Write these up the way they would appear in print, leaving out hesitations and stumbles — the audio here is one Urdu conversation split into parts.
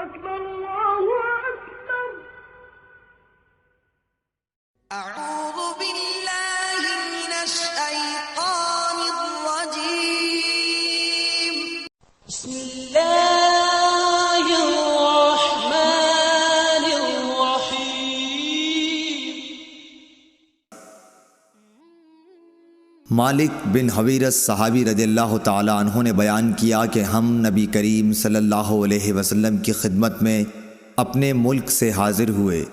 أكبر الله أكبر. أعوذ بالله من الشيطان الرجيم. بسم الله الرحمن الرحيم. مالک بن حویرث صحابی رضی اللہ تعالیٰ عنہ نے بیان کیا کہ ہم نبی کریم صلی اللہ علیہ وسلم کی خدمت میں اپنے ملک سے حاضر ہوئے۔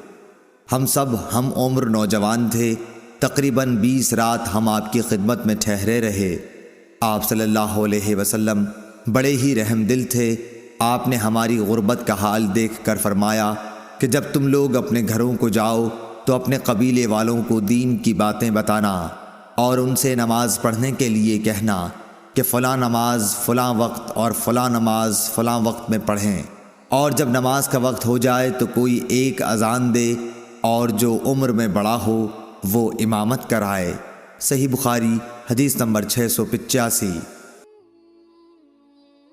ہم سب ہم عمر نوجوان تھے۔ تقریباً 20 رات ہم آپ کی خدمت میں ٹھہرے رہے۔ آپ صلی اللہ علیہ وسلم بڑے ہی رحم دل تھے۔ آپ نے ہماری غربت کا حال دیکھ کر فرمایا کہ جب تم لوگ اپنے گھروں کو جاؤ تو اپنے قبیلے والوں کو دین کی باتیں بتانا اور ان سے نماز پڑھنے کے لیے کہنا کہ فلاں نماز فلاں وقت اور فلاں نماز فلاں وقت میں پڑھیں، اور جب نماز کا وقت ہو جائے تو کوئی ایک اذان دے اور جو عمر میں بڑا ہو وہ امامت کرائے۔ صحیح بخاری حدیث نمبر 685۔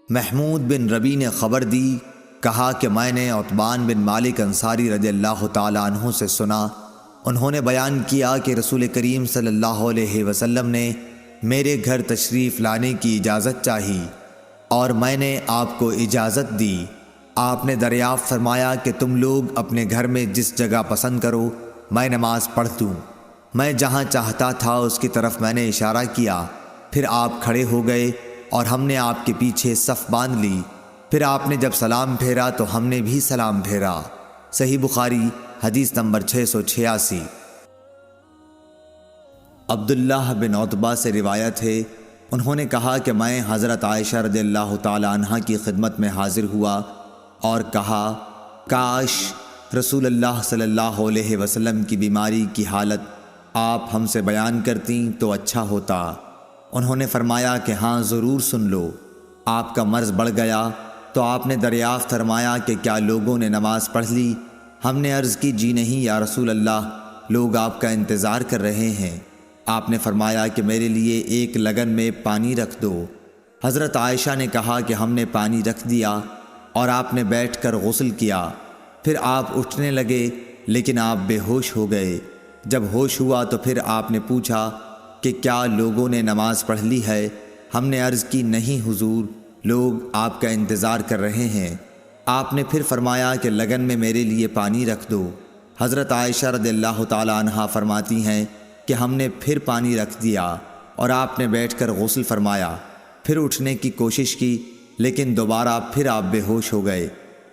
محمود بن ربی نے خبر دی، کہا کہ میں نے عتبان بن مالک انصاری رضی اللہ تعالیٰ عنہ سے سنا، انہوں نے بیان کیا کہ رسول کریم صلی اللہ علیہ وسلم نے میرے گھر تشریف لانے کی اجازت چاہی اور میں نے آپ کو اجازت دی۔ آپ نے دریافت فرمایا کہ تم لوگ اپنے گھر میں جس جگہ پسند کرو میں نماز پڑھ دوں۔ میں جہاں چاہتا تھا اس کی طرف میں نے اشارہ کیا، پھر آپ کھڑے ہو گئے اور ہم نے آپ کے پیچھے صف باندھ لی۔ پھر آپ نے جب سلام پھیرا تو ہم نے بھی سلام پھیرا۔ صحیح بخاری حدیث نمبر 686۔ عبداللہ بن عتبہ سے روایت ہے، انہوں نے کہا کہ میں حضرت عائشہ رضی اللہ تعالی عنہ کی خدمت میں حاضر ہوا اور کہا کاش رسول اللہ صلی اللہ علیہ وسلم کی بیماری کی حالت آپ ہم سے بیان کرتیں تو اچھا ہوتا۔ انہوں نے فرمایا کہ ہاں ضرور سن لو۔ آپ کا مرض بڑھ گیا تو آپ نے دریافت فرمایا کہ کیا لوگوں نے نماز پڑھ لی؟ ہم نے عرض کی جی نہیں یا رسول اللہ، لوگ آپ کا انتظار کر رہے ہیں۔ آپ نے فرمایا کہ میرے لیے ایک لگن میں پانی رکھ دو۔ حضرت عائشہ نے کہا کہ ہم نے پانی رکھ دیا اور آپ نے بیٹھ کر غسل کیا۔ پھر آپ اٹھنے لگے لیکن آپ بے ہوش ہو گئے۔ جب ہوش ہوا تو پھر آپ نے پوچھا کہ کیا لوگوں نے نماز پڑھ لی ہے؟ ہم نے عرض کی نہیں حضور، لوگ آپ کا انتظار کر رہے ہیں۔ آپ نے پھر فرمایا کہ لگن میں میرے لیے پانی رکھ دو۔ حضرت عائشہ رضی اللہ تعالی عنہا فرماتی ہیں کہ ہم نے پھر پانی رکھ دیا اور آپ نے بیٹھ کر غسل فرمایا، پھر اٹھنے کی کوشش کی لیکن دوبارہ پھر آپ بے ہوش ہو گئے۔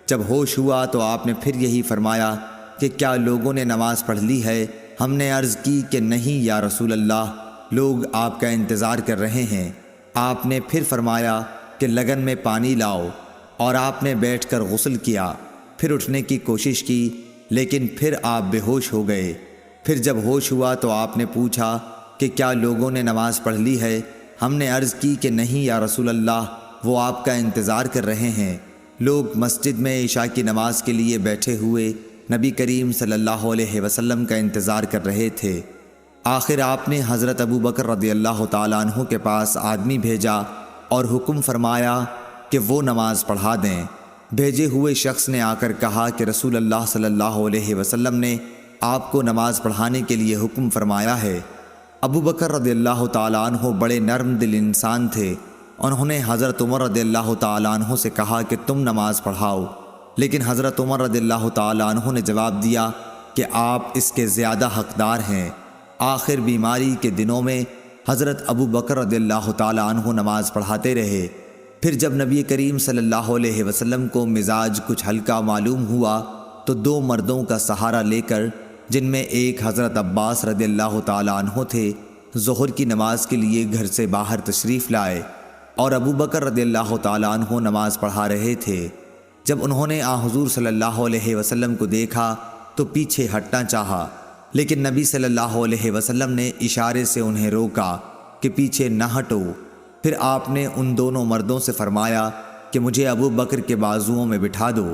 جب ہوش ہوا تو آپ نے پھر یہی فرمایا کہ کیا لوگوں نے نماز پڑھ لی ہے؟ ہم نے عرض کی کہ نہیں یا رسول اللہ، لوگ آپ کا انتظار کر رہے ہیں۔ آپ نے پھر فرمایا کہ لگن میں پانی لاؤ اور آپ نے بیٹھ کر غسل کیا، پھر اٹھنے کی کوشش کی لیکن پھر آپ بے ہوش ہو گئے۔ پھر جب ہوش ہوا تو آپ نے پوچھا کہ کیا لوگوں نے نماز پڑھ لی ہے؟ ہم نے عرض کی کہ نہیں یا رسول اللہ، وہ آپ کا انتظار کر رہے ہیں۔ لوگ مسجد میں عشاء کی نماز کے لیے بیٹھے ہوئے نبی کریم صلی اللہ علیہ وسلم کا انتظار کر رہے تھے۔ آخر آپ نے حضرت ابو بکر رضی اللہ تعالیٰ عنہ کے پاس آدمی بھیجا اور حکم فرمایا کہ وہ نماز پڑھا دیں۔ بھیجے ہوئے شخص نے آ کر کہا کہ رسول اللہ صلی اللہ علیہ وسلم نے آپ کو نماز پڑھانے کے لیے حکم فرمایا ہے۔ ابو بکر رضی اللہ تعالیٰ عنہ بڑے نرم دل انسان تھے۔ انہوں نے حضرت عمر رضی اللہ تعالیٰ عنہ سے کہا کہ تم نماز پڑھاؤ، لیکن حضرت عمر رضی اللہ تعالیٰ عنہ نے جواب دیا کہ آپ اس کے زیادہ حقدار ہیں۔ آخر بیماری کے دنوں میں حضرت ابو بکر رضی اللہ تعالیٰ عنہ نماز پڑھاتے رہے۔ پھر جب نبی کریم صلی اللہ علیہ وسلم کو مزاج کچھ ہلکا معلوم ہوا تو 2 مردوں کا سہارا لے کر، جن میں ایک حضرت عباس رضی اللہ تعالیٰ عنہ تھے، ظہر کی نماز کے لیے گھر سے باہر تشریف لائے اور ابو بکر رضی اللہ تعالیٰ عنہ نماز پڑھا رہے تھے۔ جب انہوں نے حضور صلی اللہ علیہ وسلم کو دیکھا تو پیچھے ہٹنا چاہا، لیکن نبی صلی اللہ علیہ وسلم نے اشارے سے انہیں روکا کہ پیچھے نہ ہٹو۔ پھر آپ نے ان دونوں مردوں سے فرمایا کہ مجھے ابو بکر کے بازوؤں میں بٹھا دو۔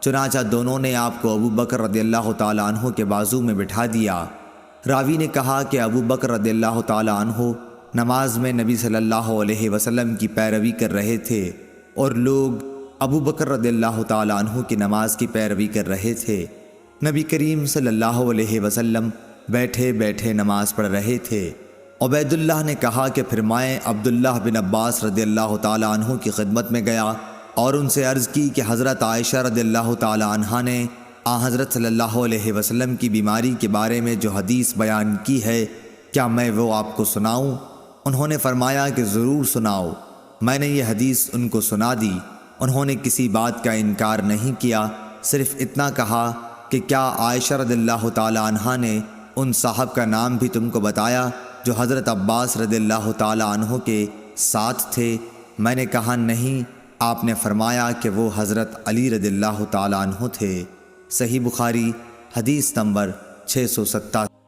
چنانچہ دونوں نے آپ کو ابو بکر رضی اللہ تعالیٰ عنہ کے بازو میں بٹھا دیا۔ راوی نے کہا کہ ابو بکر رضی اللہ تعالیٰ عنہ نماز میں نبی صلی اللہ علیہ وسلم کی پیروی کر رہے تھے اور لوگ ابو بکر رضی اللہ تعالیٰ عنہ کی نماز کی پیروی کر رہے تھے۔ نبی کریم صلی اللہ علیہ وسلم بیٹھے بیٹھے نماز پڑھ رہے تھے۔ عبید اللہ نے کہا کہ پھر میں عبداللہ بن عباس رضی اللہ تعالیٰ عنہ کی خدمت میں گیا اور ان سے عرض کی کہ حضرت عائشہ رضی اللہ تعالیٰ عنہ نے حضرت صلی اللہ علیہ وسلم کی بیماری کے بارے میں جو حدیث بیان کی ہے، کیا میں وہ آپ کو سناؤں؟ انہوں نے فرمایا کہ ضرور سناؤ۔ میں نے یہ حدیث ان کو سنا دی۔ انہوں نے کسی بات کا انکار نہیں کیا، صرف اتنا کہا کہ کیا عائشہ رضی اللہ تعالیٰ عنہ نے ان صاحب کا نام بھی تم کو بتایا جو حضرت عباس رضی اللہ تعالیٰ عنہ کے ساتھ تھے؟ میں نے کہا نہیں۔ آپ نے فرمایا کہ وہ حضرت علی رضی اللہ تعالیٰ عنہ تھے۔ صحیح بخاری حدیث نمبر 687۔